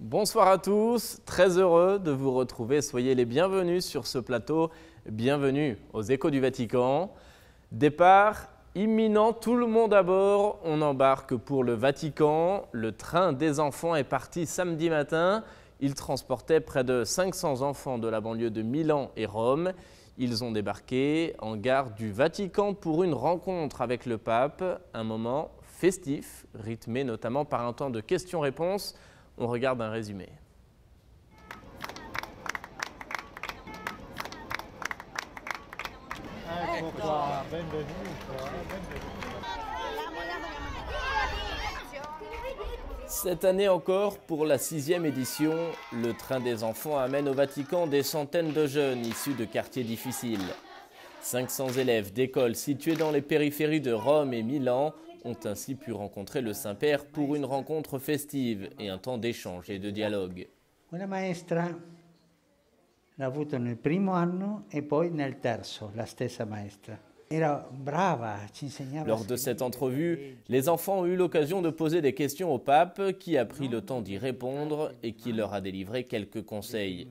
Bonsoir à tous, très heureux de vous retrouver. Soyez les bienvenus sur ce plateau. Bienvenue aux Échos du Vatican. Départ imminent, tout le monde à bord. On embarque pour le Vatican. Le train des enfants est parti samedi matin. Il transportait près de 500 enfants de la banlieue de Milan et Rome. Ils ont débarqué en gare du Vatican pour une rencontre avec le pape. Un moment festif, rythmé notamment par un temps de questions-réponses. On regarde un résumé. Cette année encore, pour la 6e édition, le train des enfants amène au Vatican des centaines de jeunes issus de quartiers difficiles. 500 élèves d'écoles situées dans les périphéries de Rome et Milan ont ainsi pu rencontrer le Saint-Père pour une rencontre festive et un temps d'échange et de dialogue. Una maestra l'ha avuto nel primo anno e poi nel terzo, la stessa maestra. Era brava, ci insegnava. Lors de cette entrevue, les enfants ont eu l'occasion de poser des questions au pape qui a pris le temps d'y répondre et qui leur a délivré quelques conseils.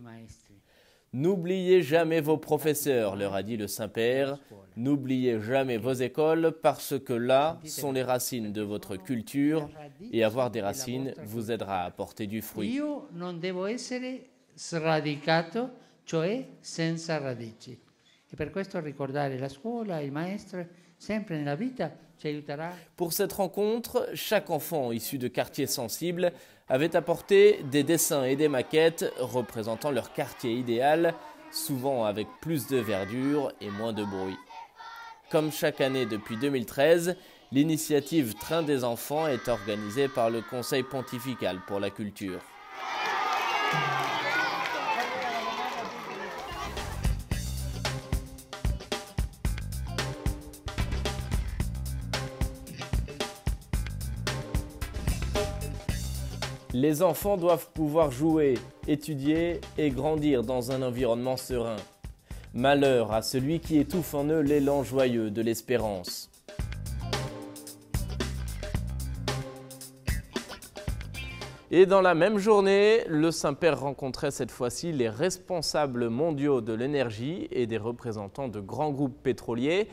N'oubliez jamais vos professeurs, leur a dit le Saint-Père. N'oubliez jamais vos écoles parce que là sont les racines de votre culture et avoir des racines vous aidera à porter du fruit. Io non devo essere sradicato, cioè senza radici. E per questo ricordare la scuola, il maestro, sempre nella vita ci aiuterà. Pour cette rencontre, chaque enfant issu de quartiers sensibles avait apporté des dessins et des maquettes représentant leur quartier idéal, souvent avec plus de verdure et moins de bruit. Comme chaque année depuis 2013, l'initiative Train des enfants est organisée par le Conseil pontifical pour la culture. Les enfants doivent pouvoir jouer, étudier et grandir dans un environnement serein. Malheur à celui qui étouffe en eux l'élan joyeux de l'espérance. Et dans la même journée, le Saint-Père rencontrait cette fois-ci les responsables mondiaux de l'énergie et des représentants de grands groupes pétroliers.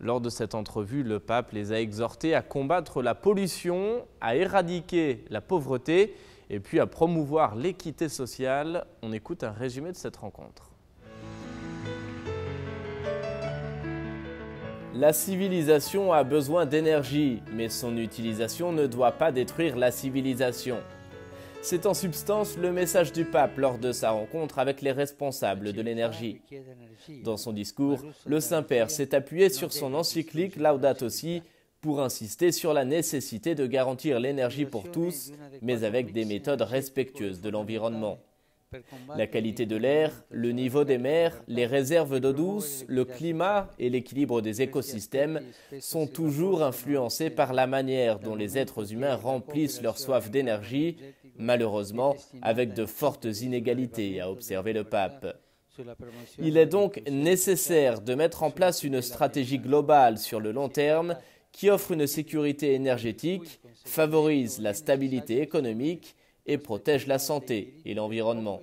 Lors de cette entrevue, le pape les a exhortés à combattre la pollution, à éradiquer la pauvreté et puis à promouvoir l'équité sociale. On écoute un résumé de cette rencontre. La civilisation a besoin d'énergie, mais son utilisation ne doit pas détruire la civilisation. C'est en substance le message du pape lors de sa rencontre avec les responsables de l'énergie. Dans son discours, le Saint-Père s'est appuyé sur son encyclique Laudato Si pour insister sur la nécessité de garantir l'énergie pour tous, mais avec des méthodes respectueuses de l'environnement. La qualité de l'air, le niveau des mers, les réserves d'eau douce, le climat et l'équilibre des écosystèmes sont toujours influencés par la manière dont les êtres humains remplissent leur soif d'énergie, malheureusement avec de fortes inégalités, a observé le pape. Il est donc nécessaire de mettre en place une stratégie globale sur le long terme qui offre une sécurité énergétique, favorise la stabilité économique et protège la santé et l'environnement.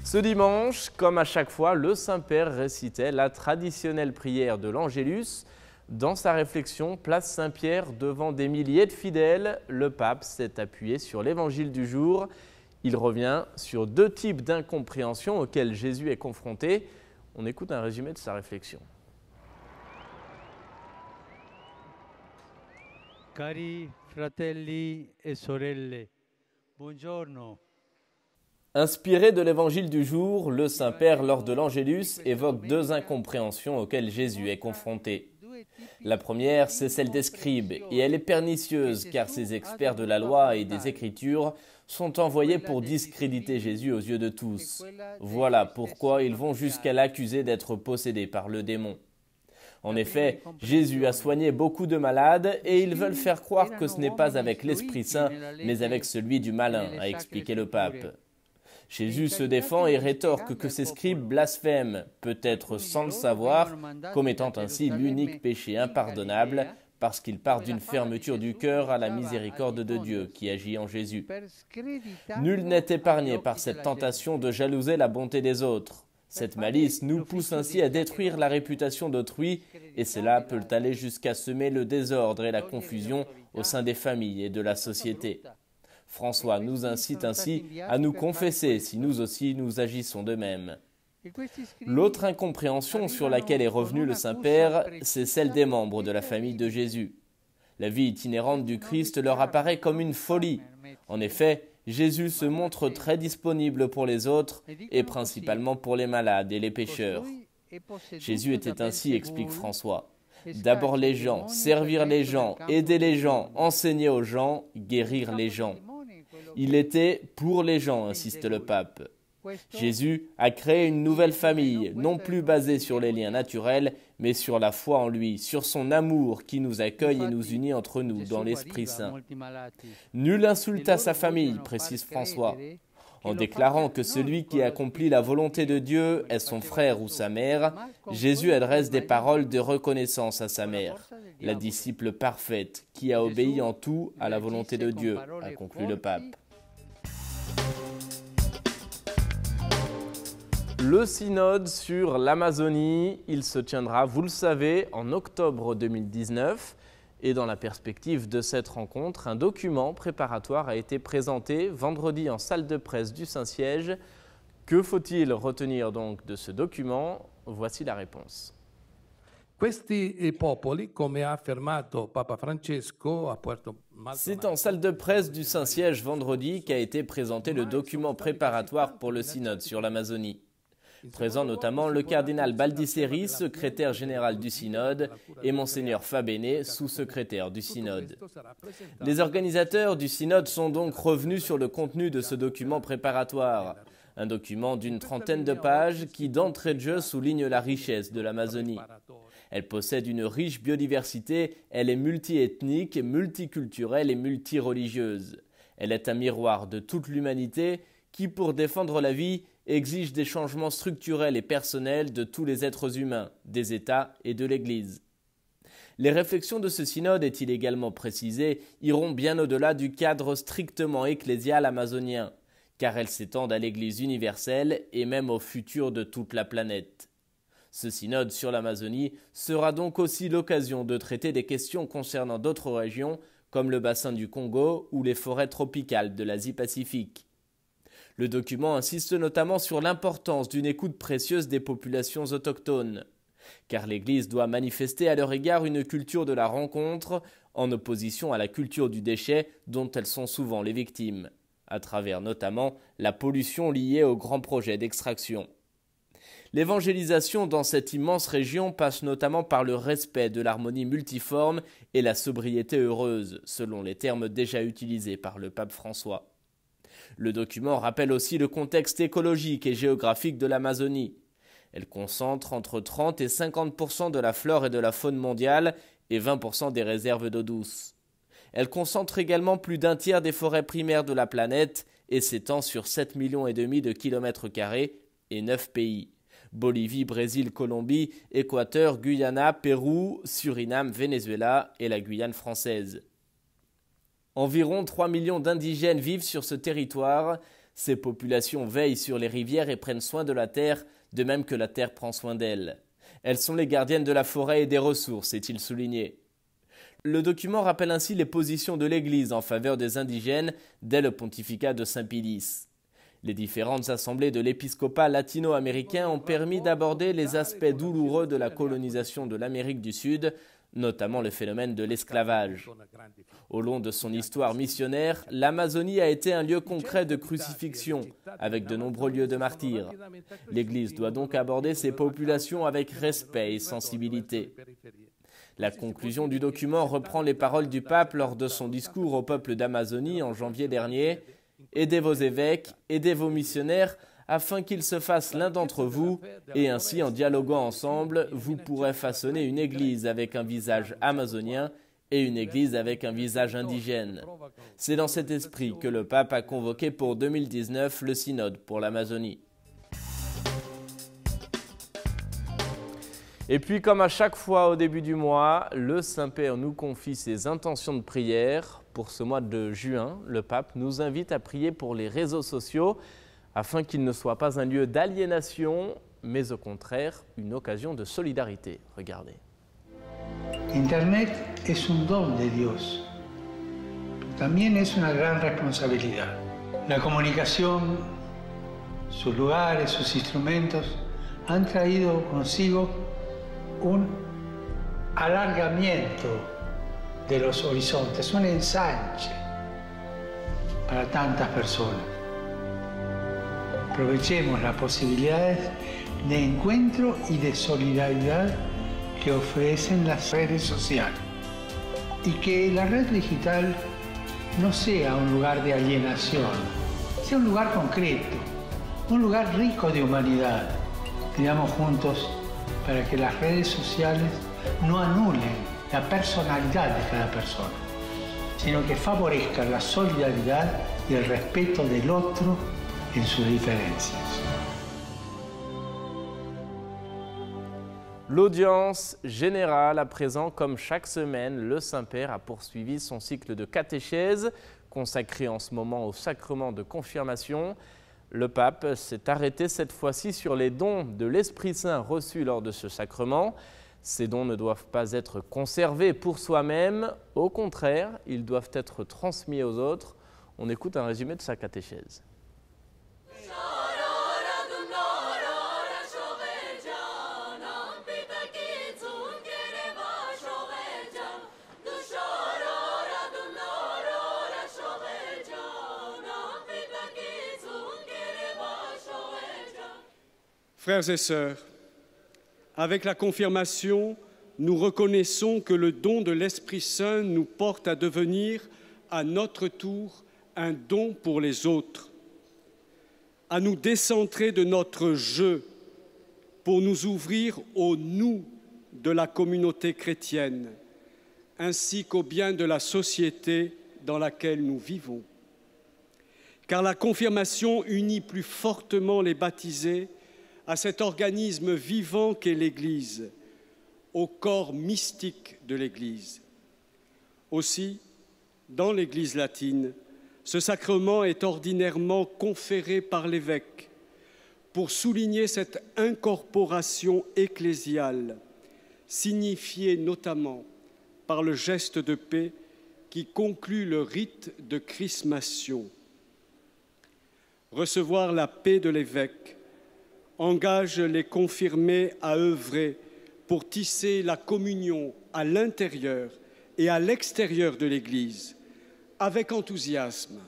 Ce dimanche, comme à chaque fois, le Saint-Père récitait la traditionnelle prière de l'Angélus. Dans sa réflexion, place Saint-Pierre devant des milliers de fidèles, le pape s'est appuyé sur l'évangile du jour. Il revient sur deux types d'incompréhension auxquels Jésus est confronté. On écoute un résumé de sa réflexion. Cari fratelli e sorelle, buongiorno. Inspiré de l'évangile du jour, le Saint-Père, lors de l'Angélus, évoque deux incompréhensions auxquelles Jésus est confronté. La première, c'est celle des scribes, et elle est pernicieuse car ces experts de la loi et des Écritures sont envoyés pour discréditer Jésus aux yeux de tous. Voilà pourquoi ils vont jusqu'à l'accuser d'être possédé par le démon. En effet, Jésus a soigné beaucoup de malades et ils veulent faire croire que ce n'est pas avec l'Esprit Saint, mais avec celui du malin, a expliqué le pape. Jésus se défend et rétorque que ces scribes blasphèment, peut-être sans le savoir, commettant ainsi l'unique péché impardonnable, parce qu'il part d'une fermeture du cœur à la miséricorde de Dieu qui agit en Jésus. Nul n'est épargné par cette tentation de jalouser la bonté des autres. Cette malice nous pousse ainsi à détruire la réputation d'autrui et cela peut aller jusqu'à semer le désordre et la confusion au sein des familles et de la société. François nous incite ainsi à nous confesser si nous aussi nous agissons de même. L'autre incompréhension sur laquelle est revenu le Saint-Père, c'est celle des membres de la famille de Jésus. La vie itinérante du Christ leur apparaît comme une folie. En effet, Jésus se montre très disponible pour les autres et principalement pour les malades et les pécheurs. Jésus était ainsi, explique François. D'abord les gens, servir les gens, aider les gens, enseigner aux gens, guérir les gens. Il était pour les gens, insiste le pape. Jésus a créé une nouvelle famille, non plus basée sur les liens naturels, mais sur la foi en lui, sur son amour qui nous accueille et nous unit entre nous dans l'Esprit Saint. Nul insulta sa famille, précise François, en déclarant que celui qui accomplit la volonté de Dieu est son frère ou sa mère. Jésus adresse des paroles de reconnaissance à sa mère, la disciple parfaite, qui a obéi en tout à la volonté de Dieu, a conclu le pape. Le synode sur l'Amazonie, il se tiendra, vous le savez, en octobre 2019. Et dans la perspective de cette rencontre, un document préparatoire a été présenté vendredi en salle de presse du Saint-Siège. Que faut-il retenir donc de ce document? Voici la réponse. C'est en salle de presse du Saint-Siège vendredi qu'a été présenté le document préparatoire pour le synode sur l'Amazonie. Présent notamment le cardinal Baldisseri, secrétaire général du synode, et monseigneur Fabene, sous-secrétaire du synode. Les organisateurs du synode sont donc revenus sur le contenu de ce document préparatoire. Un document d'une trentaine de pages qui d'entrée de jeu souligne la richesse de l'Amazonie. Elle possède une riche biodiversité, elle est multiethnique, multiculturelle et multireligieuse. Elle est un miroir de toute l'humanité qui, pour défendre la vie, exige des changements structurels et personnels de tous les êtres humains, des États et de l'Église. Les réflexions de ce synode, est-il également précisé, iront bien au-delà du cadre strictement ecclésial amazonien, car elles s'étendent à l'Église universelle et même au futur de toute la planète. Ce synode sur l'Amazonie sera donc aussi l'occasion de traiter des questions concernant d'autres régions, comme le bassin du Congo ou les forêts tropicales de l'Asie-Pacifique. Le document insiste notamment sur l'importance d'une écoute précieuse des populations autochtones, car l'Église doit manifester à leur égard une culture de la rencontre, en opposition à la culture du déchet dont elles sont souvent les victimes, à travers notamment la pollution liée aux grands projets d'extraction. L'évangélisation dans cette immense région passe notamment par le respect de l'harmonie multiforme et la sobriété heureuse, selon les termes déjà utilisés par le pape François. Le document rappelle aussi le contexte écologique et géographique de l'Amazonie. Elle concentre entre 30 et 50% de la flore et de la faune mondiale et 20% des réserves d'eau douce. Elle concentre également plus d'un tiers des forêts primaires de la planète et s'étend sur 7,5 millions de kilomètres carrés et 9 pays. Bolivie, Brésil, Colombie, Équateur, Guyana, Pérou, Suriname, Venezuela et la Guyane française. Environ 3 millions d'indigènes vivent sur ce territoire. Ces populations veillent sur les rivières et prennent soin de la terre, de même que la terre prend soin d'elles. Elles sont les gardiennes de la forêt et des ressources, est-il souligné. Le document rappelle ainsi les positions de l'Église en faveur des indigènes dès le pontificat de Saint Pie X. Les différentes assemblées de l'épiscopat latino-américain ont permis d'aborder les aspects douloureux de la colonisation de l'Amérique du Sud, notamment le phénomène de l'esclavage. Au long de son histoire missionnaire, l'Amazonie a été un lieu concret de crucifixion, avec de nombreux lieux de martyrs. L'Église doit donc aborder ces populations avec respect et sensibilité. La conclusion du document reprend les paroles du pape lors de son discours au peuple d'Amazonie en janvier dernier. « Aidez vos évêques, aidez vos missionnaires, afin qu'ils se fassent l'un d'entre vous, et ainsi en dialoguant ensemble, vous pourrez façonner une église avec un visage amazonien et une église avec un visage indigène. » C'est dans cet esprit que le pape a convoqué pour 2019 le synode pour l'Amazonie. Et puis, comme à chaque fois au début du mois, le Saint-Père nous confie ses intentions de prière. Pour ce mois de juin, le pape nous invite à prier pour les réseaux sociaux afin qu'ils ne soient pas un lieu d'aliénation, mais au contraire une occasion de solidarité. Regardez. Internet es un don de Dios. También es una gran responsabilidad. La comunicación, sus lugares, sus instrumentos han traído consigo un alargamiento de los horizontes, un ensanche para tantas personas. Aprovechemos las posibilidades de encuentro y de solidaridad que ofrecen las redes sociales y que la red digital no sea un lugar de alienación, sea un lugar concreto, un lugar rico de humanidad. Pidamos juntos para que las redes sociales no anulen la personalidad de cada persona, sino que favorezcan la solidaridad y el respeto del otro en sus diferencias. L'audience générale, à présent, comme chaque semaine, le Saint-Père a poursuivi son cycle de catéchèse, consacré en ce moment au sacrement de confirmation. Le pape s'est arrêté cette fois-ci sur les dons de l'Esprit Saint reçus lors de ce sacrement. Ces dons ne doivent pas être conservés pour soi-même, au contraire, ils doivent être transmis aux autres. On écoute un résumé de sa catéchèse. Frères et sœurs, avec la confirmation, nous reconnaissons que le don de l'Esprit Saint nous porte à devenir, à notre tour, un don pour les autres, à nous décentrer de notre « je » pour nous ouvrir au « nous » de la communauté chrétienne, ainsi qu'au bien de la société dans laquelle nous vivons. Car la confirmation unit plus fortement les baptisés à cet organisme vivant qu'est l'Église, au corps mystique de l'Église. Aussi, dans l'Église latine, ce sacrement est ordinairement conféré par l'évêque pour souligner cette incorporation ecclésiale, signifiée notamment par le geste de paix qui conclut le rite de chrismation. Recevoir la paix de l'évêque engage les confirmés à œuvrer pour tisser la communion à l'intérieur et à l'extérieur de l'Église, avec enthousiasme.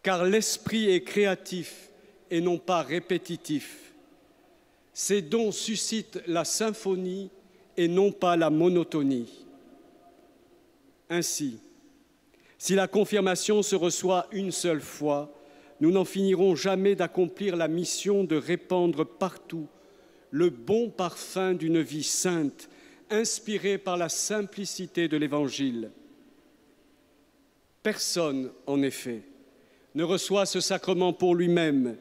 Car l'esprit est créatif et non pas répétitif. Ces dons suscitent la symphonie et non pas la monotonie. Ainsi, si la confirmation se reçoit une seule fois, nous n'en finirons jamais d'accomplir la mission de répandre partout le bon parfum d'une vie sainte, inspirée par la simplicité de l'Évangile. Personne, en effet, ne reçoit ce sacrement pour lui-même,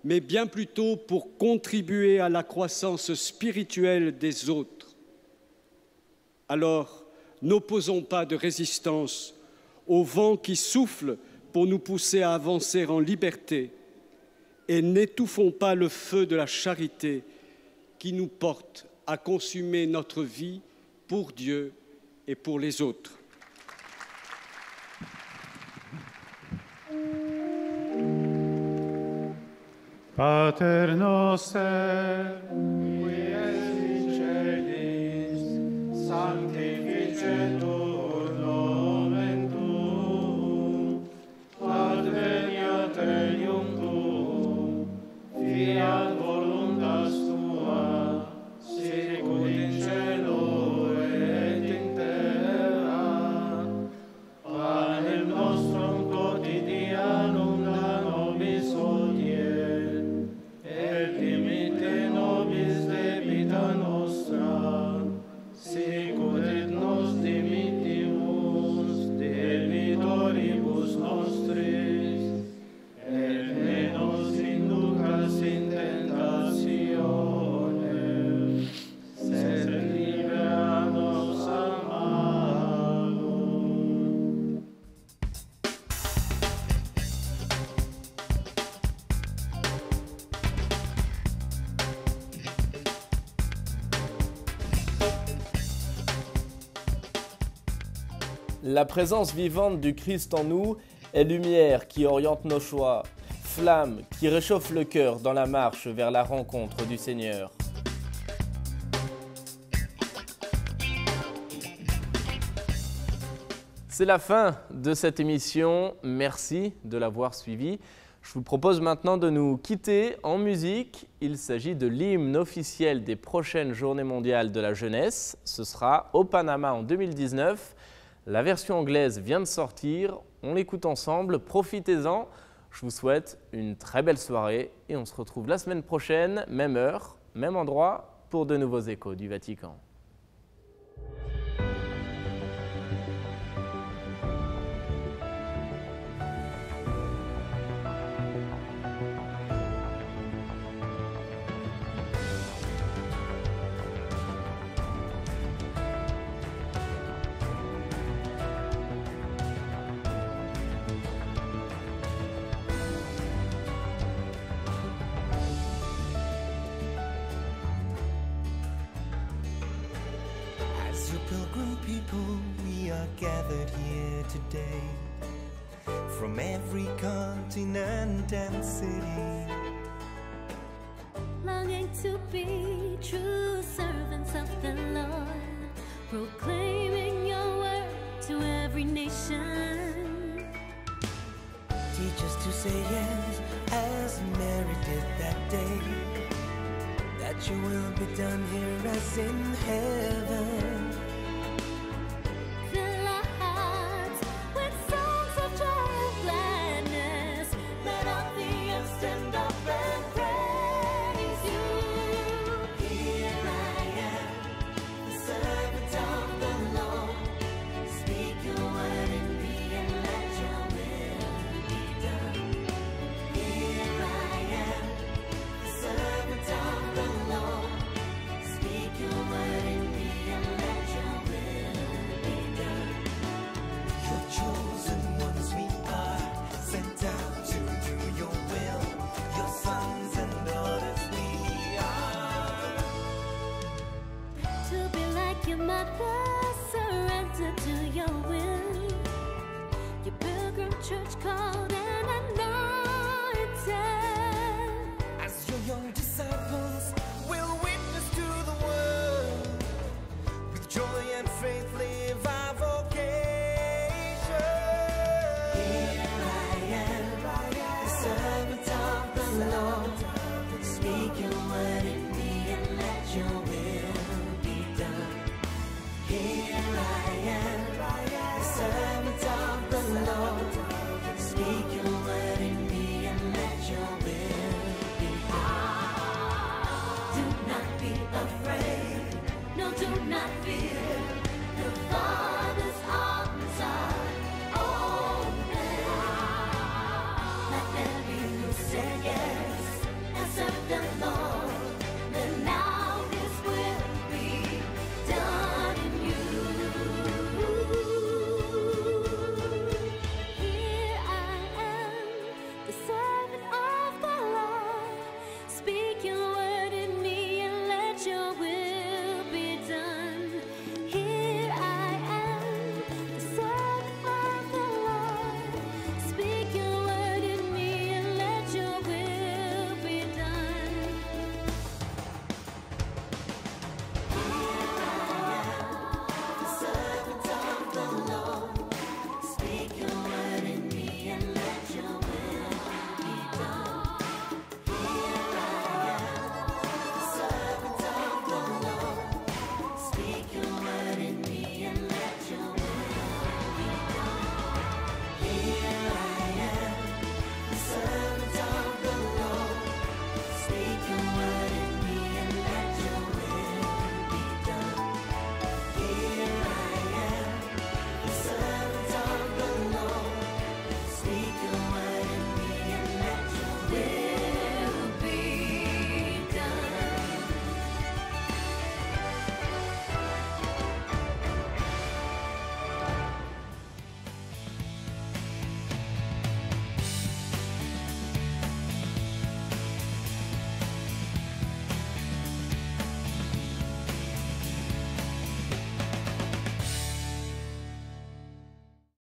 mais bien plutôt pour contribuer à la croissance spirituelle des autres. Alors, n'opposons pas de résistance au vent qui souffle pour nous pousser à avancer en liberté et n'étouffons pas le feu de la charité qui nous porte à consumer notre vie pour Dieu et pour les autres. Pater noster, qui es in celis, sanctificetur nomen tuum, adveniat regnum tuum, fiat voluntas tua, sicut in cielo et in terra. Panem nostrum quotidianum da nobis hodie, et dimitte nobis de La présence vivante du Christ en nous est lumière qui oriente nos choix, flamme qui réchauffe le cœur dans la marche vers la rencontre du Seigneur. C'est la fin de cette émission, merci de l'avoir suivi. Je vous propose maintenant de nous quitter en musique. Il s'agit de l'hymne officiel des prochaines Journées mondiales de la jeunesse. Ce sera au Panama en 2019. La version anglaise vient de sortir, on l'écoute ensemble, profitez-en. Je vous souhaite une très belle soirée et on se retrouve la semaine prochaine, même heure, même endroit, pour de nouveaux échos du Vatican. As your pilgrim people, we are gathered here today from every continent and city, longing to be true servants of the Lord, proclaiming your word to every nation. Teach us to say yes, as Mary did that day, that your will be done here as in heaven.